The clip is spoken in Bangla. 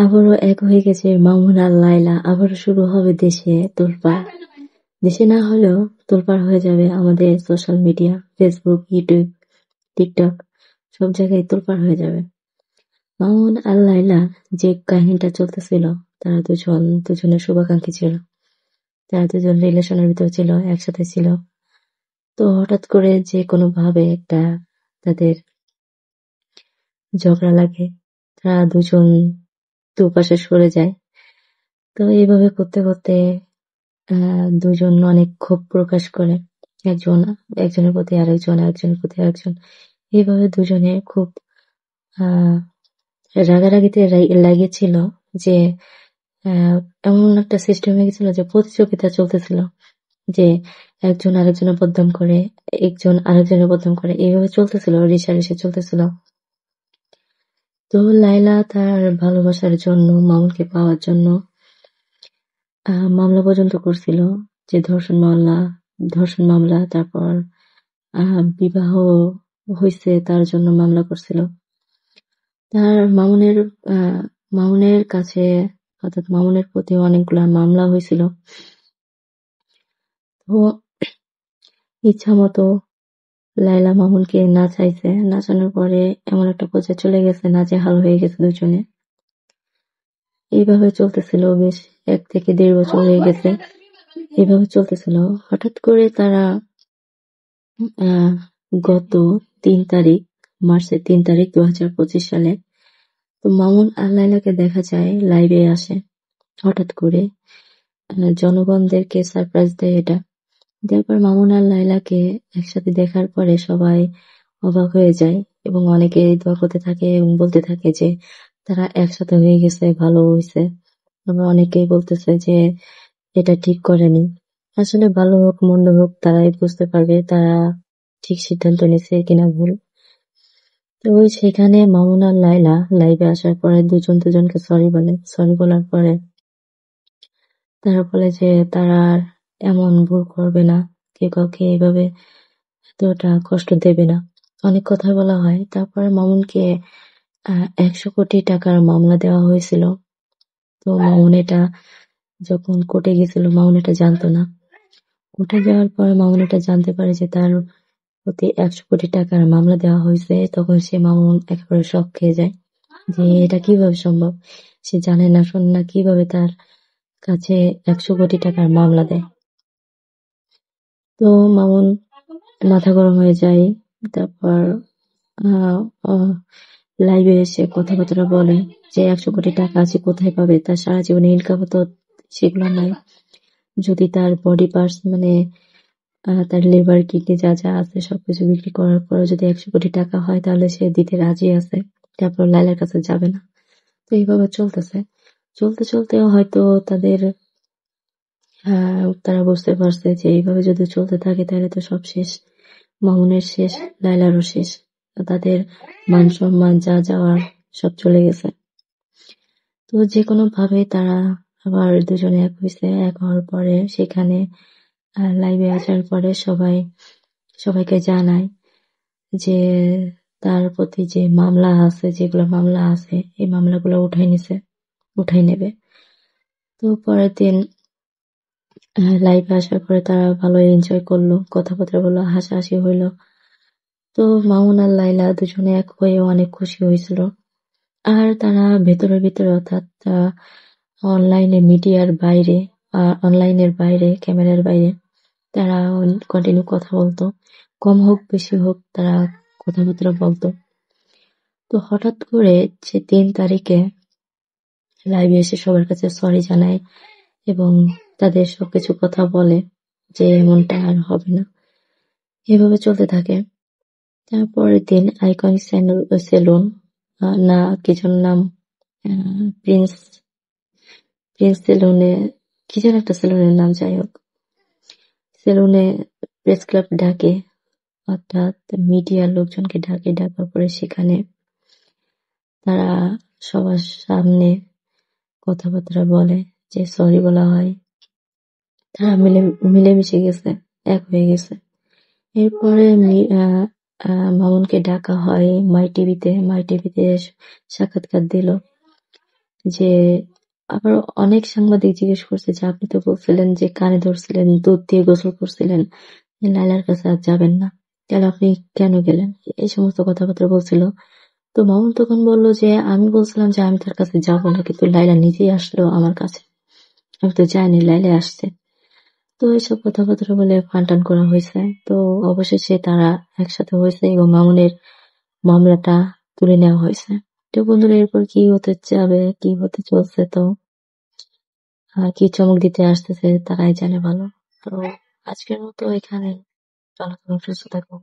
আবারও এক হয়ে গেছে মামুন আর লায়লা। আবারও শুরু হবে দেশে তোলপাড়। দেশে না হলেও তোলপাড় হয়ে যাবে আমাদের social media, Facebook, YouTube, TikTok, সব জায়গায় তোলপাড় হয়ে যাবে। মামুন আর লায়লা যে কাহিনীটা চলতেছিল, তারা দুজনের শুভাকাঙ্ক্ষী ছিল। তারা দুজন রিলেশনের ভিতর ছিল, একসাথে ছিল। তো হঠাৎ করে যে কোনো ভাবে একটা তাদের ঝগড়া লাগে, তারা দুজন দুপাশে সরে যায়। তো এইভাবে করতে করতে দুজন অনেক ক্ষোভ প্রকাশ করে, একজনের প্রতি আরেকজন, একজনের প্রতি আরেকজন। এইভাবে দুজনে খুব আহ রাগারাগিতে লেগেছিল যে এমন একটা সিস্টেম হয়ে গেছিল যে প্রতিযোগিতা চলতেছিল, যে একজন আরেকজনের বদনাম করে, একজন আরেকজনের বদনাম করে, এইভাবে চলতেছিল, রেষারেষি চলতেছিল। তো লায়লা তার ভালোবাসার জন্য, মামুনকে পাওয়ার জন্য মামলা পর্যন্ত করছিল, যে ধর্ষণ মামলা, তারপর বিবাহ হইছে তার জন্য মামলা করছিল। তার মামুনের কাছে, অর্থাৎ মামুনের প্রতি অনেকগুলা মামলা হয়েছিল। তো ইচ্ছা মতো লায়লা মামুনকে নাচাইছে, নাচানোর পরে এমন একটা পর্যায়ে চলে গেছে, নাজেহাল হয়ে গেছে দুজনে। এইভাবে চলতেছিল বেশ 1 থেকে 1.5 বছর হয়ে গেছে, এইভাবে চলতেছিল। হঠাৎ করে তারা গত 3 তারিখ, মার্চের 3 তারিখ 2025 সালে, তো মামুন আর লায়লাকে দেখা যায় লাইভে আসে হঠাৎ করে। জনগণদেরকে সারপ্রাইজ দেয় এটা। দেওয়ার পর মামুন আর লায়লাকে একসাথে দেখার পরে সবাই অবাক হয়ে যায় এবং অনেকে দোয়া করতে থাকে এবং বলতে থাকে যে তারা একসাথে হয়ে গেছে, ভালো হয়েছে। আবার অনেকেই বলতেছে যে এটা ঠিক করেনি। আসলে ভালো হোক মন্দ হোক তারাই বুঝতে পারবে তারা ঠিক সিদ্ধান্ত নিছে কিনা ভুল। তো সেখানে মামুন আর লায়লা লাইভে আসার পরে দুজন দুজনকে সরি বলে। সরি বলার পরে তারা বলে যে তারা আর এমন ভুল করবে না, কেউ কাউকে এইভাবে এতটা কষ্ট দেবে না। অনেক কথা বলা হয়। তারপরে মামুনকে 100 কোটি টাকার মামলা দেওয়া হয়েছিল। তো মামুন এটা যখন কোর্টে গেছিল, মামুন এটা জানতো না। কোর্টে যাওয়ার পর মামুন এটা জানতে পারে যে তার প্রতি 100 কোটি টাকার মামলা দেওয়া হয়েছে। তখন মামুন একেবারে শক খেয়ে যায় যে এটা কিভাবে সম্ভব। সে জানে না শোনে না, কিভাবে তার কাছে 100 কোটি টাকার মামলা দেয়। তো মামুন মাথা গরম হয়ে যায়। তারপর লাইভে এসে কথাবার্তা বলে যে 100 কোটি টাকা আছে কোথায় পাবে, তার সারা জীবনে ইনকাম তো সেগুলো নাই। যদি তার বডি পার্টস মানে তার লিভার, কিডনি যা যা আছে সবকিছু বিক্রি করার পরে যদি 100 কোটি টাকা হয় তাহলে সে দিতে রাজি আছে। তারপর লায়লার কাছে যাবে না। তো এইভাবে চলতেছে। চলতে চলতে হয়তো তারা বুঝতে পারছে যে এইভাবে যদি চলতে থাকে তাহলে তো সব শেষ। মামুনের শেষ, লায়লারও শেষ। তাদের মান সম্মান যা যাওয়ার সব চলে গেছে। তো যেকোনো ভাবে তারা আবার দুজনে এক হয়েছে। এক হওয়ার পরে সেখানে লাইভে আসার পরে সবাইকে জানায় যে তার প্রতি যে মামলা আছে, যেগুলো মামলা আছে, এই মামলাগুলো উঠাই নেবে। তো পরের দিন লাইভে আসার পরে তারা ভালোই এনজয় করলো, কথাবার্তা বললো, হাসাহাসি হইলো। তো মামুন আর লায়লা দুজনে এক হয়ে অনেক খুশি হয়েছিল। আর তারা ভেতরে অর্থাৎ অনলাইনের বাইরে, ক্যামেরার বাইরে তারা কন্টিনিউ কথা বলতো। কম হোক বেশি হোক তারা কথাবার্তা বলতো। তো হঠাৎ করে যে 3 তারিখে লাইভে এসে সবার কাছে সরি জানায় এবং তাদের সবকিছু কথা বলে যে এমনটা আর হবে না। এভাবে চলতে থাকে। তারপরের দিন আইকনিক সেলুন, না কি যেন নাম, প্রিন্স সেলুনে, কি যেন একটা সেলুনের নাম, যাই হোক, সেলুনে প্রেস ক্লাব ডাকে, অর্থাৎ মিডিয়ার লোকজনকে ডাকে। ডাকার পরে সেখানে তারা সবার সামনে কথাবার্তা বলে, যে সরি বলা হয়। তারা মিলেমিশে গেছে, এক হয়ে গেছে। এরপরে মামুনকে ডাকা হয় মাই টিভিতে সাক্ষাৎকার দিল। যে আবার অনেক সাংবাদিক জিজ্ঞেস করছে যে আপনি তো বলছিলেন যে কানে ধরছিলেন, দুধ দিয়ে গোসল করছিলেন, লায়লার কাছে আর যাবেন না, তাহলে আপনি কেন গেলেন? এই সমস্ত কথাবার্তা বলছিল। তো মামুন তখন বলল যে আমি বলছিলাম যে আমি তার কাছে যাব না, কিন্তু লায়লা নিজেই আসলো আমার কাছে, আমি তো যাইনি, লায়লা আসছে। তো এসব কথাবার্তা বলে ফানটান করা হয়েছে। তো অবশেষে তারা একসাথে হয়েছে এবং মামুনের মামলাটা তুলে নেওয়া হয়েছে। তো বন্ধুরা, এরপর কি হতে যাবে, কি হতে চলছে, তো কি চমক দিতে আসতেছে তারাই জানে ভালো। তো আজকের মতো এখানে, ভালো থাকো, সুস্থ থাকো।